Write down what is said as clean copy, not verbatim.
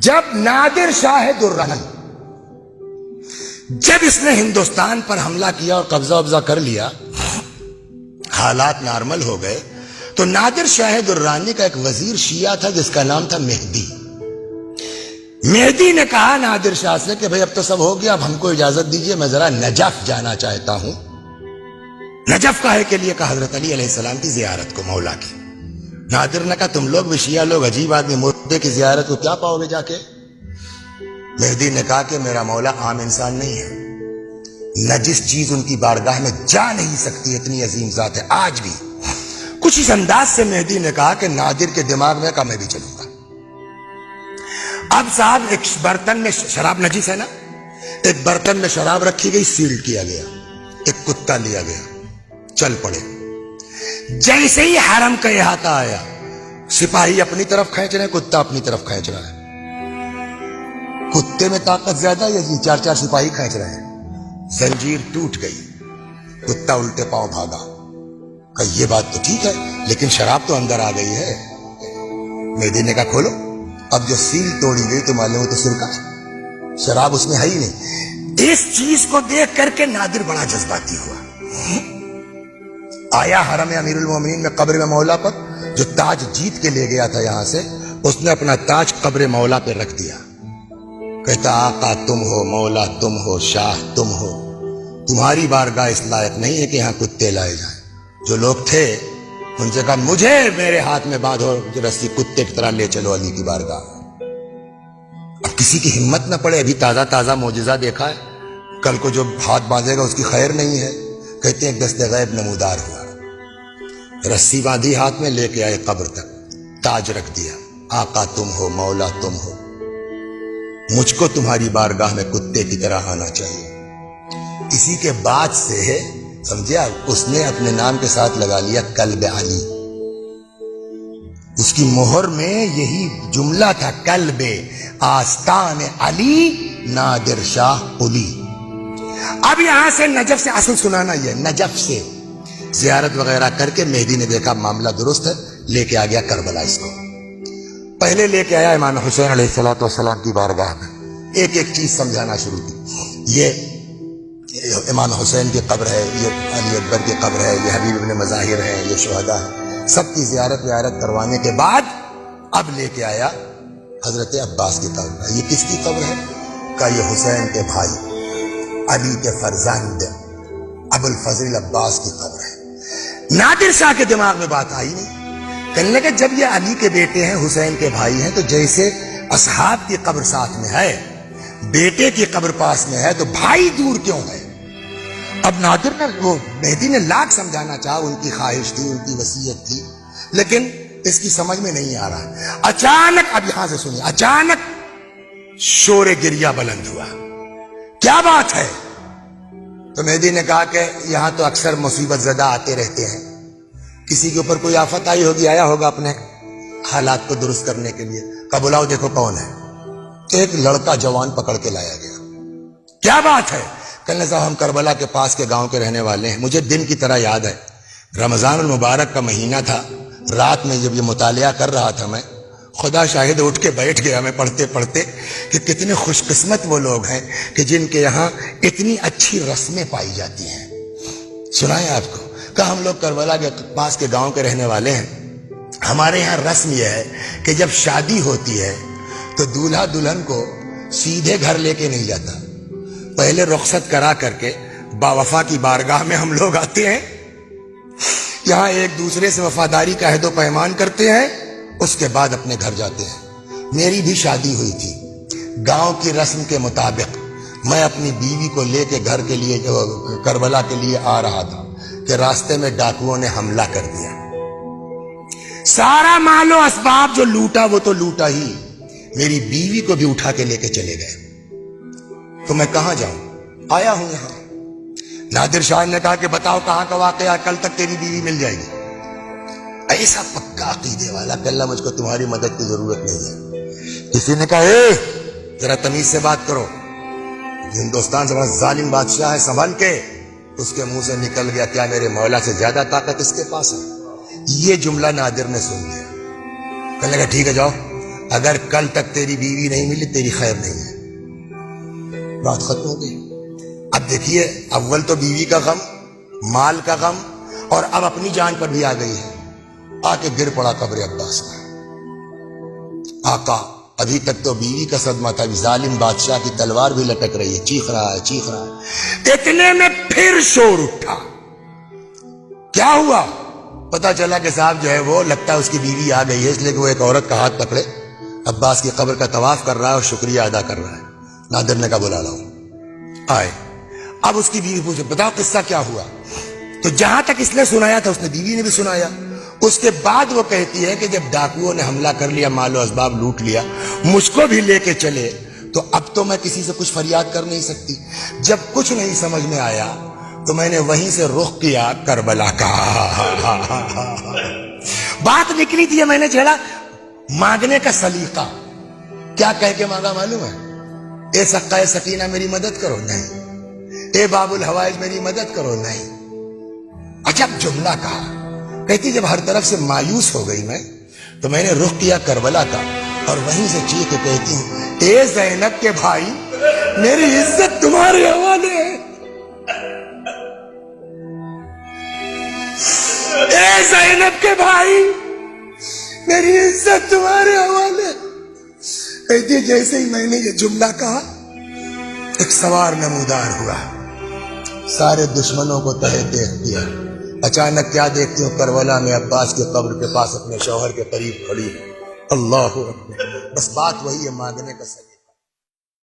جب نادر شاہ درانی جب اس نے ہندوستان پر حملہ کیا اور قبضہ وبضہ کر لیا، حالات نارمل ہو گئے، تو نادر شاہ درانی کا ایک وزیر شیعہ تھا جس کا نام تھا مہدی۔ مہدی نے کہا نادر شاہ سے کہ بھئی اب تو سب ہو گیا، اب ہم کو اجازت دیجئے، میں ذرا نجف جانا چاہتا ہوں۔ نجف کاہے کے لیے؟ کہا حضرت علی علیہ السلام کی زیارت کو، مولا کی۔ نادر نے کہا تم لوگ بھی شیعہ لوگ عجیب آدمی، مردے کی زیارت کو کیا پاؤ گے جا کے؟ مہدی نے کہا کہ میرا مولا عام انسان نہیں ہے، نجس چیز ان کی بارگاہ میں جا نہیں سکتی، اتنی عظیم ذات ہے۔ آج بھی کچھ اس انداز سے مہدی نے کہا کہ نادر کے دماغ میں کہا میں بھی چلوں گا۔ اب صاحب ایک برتن میں شراب، نجس ہے نا، ایک برتن میں شراب رکھی گئی، سیل کیا گیا، ایک کتا لیا گیا، چل پڑے۔ جیسے ہی حرم کا احاطہ آیا، سپاہی اپنی طرف کھینچ رہے ہیں، کتا اپنی طرف کھینچ رہا ہے۔ کتے میں طاقت زیادہ ہے، یہ چار چار سپاہی کھینچ رہے ہیں۔ زنجیر ٹوٹ گئی، کتا الٹے پاؤں بھاگا۔ کہ یہ بات تو ٹھیک ہے لیکن شراب تو اندر آ گئی ہے۔ مہدی نے کہا کھولو۔ اب جو سیل توڑی گئی تو معلوم ہے تو سرکہ ہے، شراب اس میں ہے ہی نہیں۔ اس چیز کو دیکھ کر کے نادر بڑا جذباتی ہوا، آیا حرم امیر المومنین میں قبر میں مولا پر، جو تاج جیت کے لے گیا تھا یہاں سے، اس نے اپنا تاج قبر مولا پہ رکھ دیا۔ کہتا آقا تم ہو، مولا تم ہو، شاہ تم ہو، تمہاری بارگاہ اس لائق نہیں ہے کہ یہاں کتے لائے جائیں۔ جو لوگ تھے ان سے کہا مجھے میرے ہاتھ میں باندھو رسی، کتے کی طرح لے چلو علی کی بارگاہ۔ اب کسی کی ہمت نہ پڑے، ابھی تازہ تازہ معجزہ دیکھا ہے، کل کو جو ہاتھ باندھے گا اس کی خیر نہیں ہے۔ کہتے ہیں ایک دست غیب نمودار ہوا، رسی باندھی ہاتھ میں، لے کے آئے قبر تک، تاج رکھ دیا۔ آقا تم ہو، مولا تم ہو، مجھ کو تمہاری بارگاہ میں کتے کی طرح آنا چاہیے۔ اسی کے بعد سے سمجھے اس نے اپنے نام کے ساتھ لگا لیا کلب علی۔ اس کی مہر میں یہی جملہ تھا، کلب آستان علی نادر شاہ قلی۔ اب یہاں سے نجف سے اصل سنانا، یہ نجف سے زیارت وغیرہ کر کے مہدی نے دیکھا معاملہ درست ہے، لے کے آ گیا کربلا۔ اس کو پہلے لے کے آیا امام حسین علیہ السلام کی بارگاہ میں، ایک ایک چیز سمجھانا شروع کی۔ یہ امام حسین کی قبر ہے، یہ علی اکبر کی قبر ہے، یہ حبیب ابن مظاہر ہے، یہ شہداء ہے، سب کی زیارت کروانے کے بعد اب لے کے آیا حضرت عباس کی قبر۔ یہ کس کی قبر ہے؟ کہ یہ حسین کے بھائی علی کے فرزند ابو الفضل عباس کی قبر ہے۔ نادر شاہ کے دماغ میں بات آئی نہیں، کہنے لگا جب یہ علی کے بیٹے ہیں، حسین کے بھائی ہیں، تو جیسے اصحاب کی قبر ساتھ میں ہے، بیٹے کی قبر پاس میں ہے، تو بھائی دور کیوں ہے؟ اب نادر نے، وہ مہدی نے لاکھ سمجھانا چاہا، ان کی خواہش تھی، ان کی وصیت تھی، لیکن اس کی سمجھ میں نہیں آ رہا۔ اچانک، اب یہاں سے سنیے، اچانک شور گریہ بلند ہوا۔ کیا بات ہے؟ تو مہدی نے کہا کہ یہاں تو اکثر مصیبت زدہ آتے رہتے ہیں، کسی کے اوپر کوئی آفت آئی ہوگی، آیا ہوگا اپنے حالات کو درست کرنے کے لیے۔ کہا بلاؤ دیکھو کون ہے۔ ایک لڑکا جوان پکڑ کے لایا گیا۔ کیا بات ہے؟ کہنے صاحب ہم کربلا کے پاس کے گاؤں کے رہنے والے ہیں، مجھے دن کی طرح یاد ہے، رمضان المبارک کا مہینہ تھا، رات میں جب یہ مطالعہ کر رہا تھا میں، خدا شاہد اٹھ کے بیٹھ گیا میں پڑھتے پڑھتے کہ کتنے خوش قسمت وہ لوگ ہیں کہ جن کے یہاں اتنی اچھی رسمیں پائی جاتی ہیں۔ سنائیں آپ کو، کہ ہم لوگ کربلا کے پاس کے گاؤں کے رہنے والے ہیں، ہمارے یہاں رسم یہ ہے کہ جب شادی ہوتی ہے تو دولہا دلہن کو سیدھے گھر لے کے نہیں جاتا، پہلے رخصت کرا کر کے باوفا کی بارگاہ میں ہم لوگ آتے ہیں، یہاں ایک دوسرے سے وفاداری کا عہد و پیمان کرتے ہیں، اس کے بعد اپنے گھر جاتے ہیں۔ میری بھی شادی ہوئی تھی، گاؤں کی رسم کے مطابق میں اپنی بیوی کو لے کے گھر کے لیے، کربلا کے لیے آ رہا تھا کہ راستے میں ڈاکوؤں نے حملہ کر دیا۔ سارا مال و اسباب جو لوٹا وہ تو لوٹا ہی، میری بیوی کو بھی اٹھا کے لے کے چلے گئے۔ تو میں کہاں جاؤں؟ آیا ہوں یہاں۔ نادر شاہ نے کہا کہ بتاؤ کہاں کا واقعہ، کل تک تیری بیوی مل جائے گی۔ ایسا پکا عقیدے والا کہ اللہ مجھ کو تمہاری مدد کی ضرورت نہیں ہے۔ کسی نے کہا اے ذرا تمیز سے بات کرو، ہندوستان سے بڑا ظالم بادشاہ ہے، سنبھل کے۔ اس کے منہ سے نکل گیا کیا میرے مولا سے زیادہ طاقت اس کے پاس ہے؟ یہ جملہ نادر نے سن لیا، کہنے لگا ٹھیک ہے جاؤ، اگر کل تک تیری بیوی نہیں ملی تیری خیر نہیں ہے. بات ختم ہو گئی. اب دیکھیے اول تو بیوی کا غم، مال کا غم، اور اب اپنی جان پر بھی آ گئی ہے. آ کے گر پڑا قبر عباس میں. آقا ابھی تک تو بیوی کا صدمہ تھا، ظالم بادشاہ کی تلوار بھی لٹک رہی ہے، چیخ رہا ہے چیخ رہا ہے. اتنے میں پھر شور اٹھا. کیا ہوا؟ پتا چلا کہ صاحب جو ہے وہ لگتا ہے اس کی بیوی آ گئی ہے، اس لیے کہ وہ ایک عورت کا ہاتھ پکڑے عباس کی قبر کا طواف کر رہا ہے اور شکریہ ادا کر رہا ہے. نادر نے کہا بلا لاؤ. آئے. اب اس کی بیوی پوچھے بتاؤ قصہ کیا ہوا؟ تو جہاں تک اس نے سنایا تھا اس نے بیوی نے بھی سنایا. اس کے بعد وہ کہتی ہے کہ جب ڈاکوؤں نے حملہ کر لیا، مال و اسباب لوٹ لیا، مجھ کو بھی لے کے چلے، تو اب تو میں کسی سے کچھ فریاد کر نہیں سکتی. جب کچھ نہیں سمجھ میں آیا تو میں نے وہیں سے رخ کیا کربلا کا. بات نکلی تھی میں نے چھیڑا مانگنے کا سلیقہ. کیا کہہ کے مانگا معلوم ہے؟ اے سقائے سکینہ میری مدد کرو، نہیں. اے باب الحوائج میری مدد کرو، نہیں. عجب جملہ کہا. کہتی جب ہر طرف سے مایوس ہو گئی میں تو میں نے رخ کیا کربلا کا، اور وہیں سے چیخ کے کہتی ہوں اے زینب کے بھائی میری عزت تمہارے حوالے ہے. اے زینب کے بھائی میری عزت تمہارے حوالے. کہتی جیسے ہی میں نے یہ جملہ کہا ایک سوار نمودار ہوا، سارے دشمنوں کو تہے دیکھ دیا. اچانک کیا دیکھتی ہوں کربلا میں عباس کی قبر کے پاس اپنے شوہر کے قریب کھڑی. اللہ اکبر. بس بات وہی ہے مانگنے کا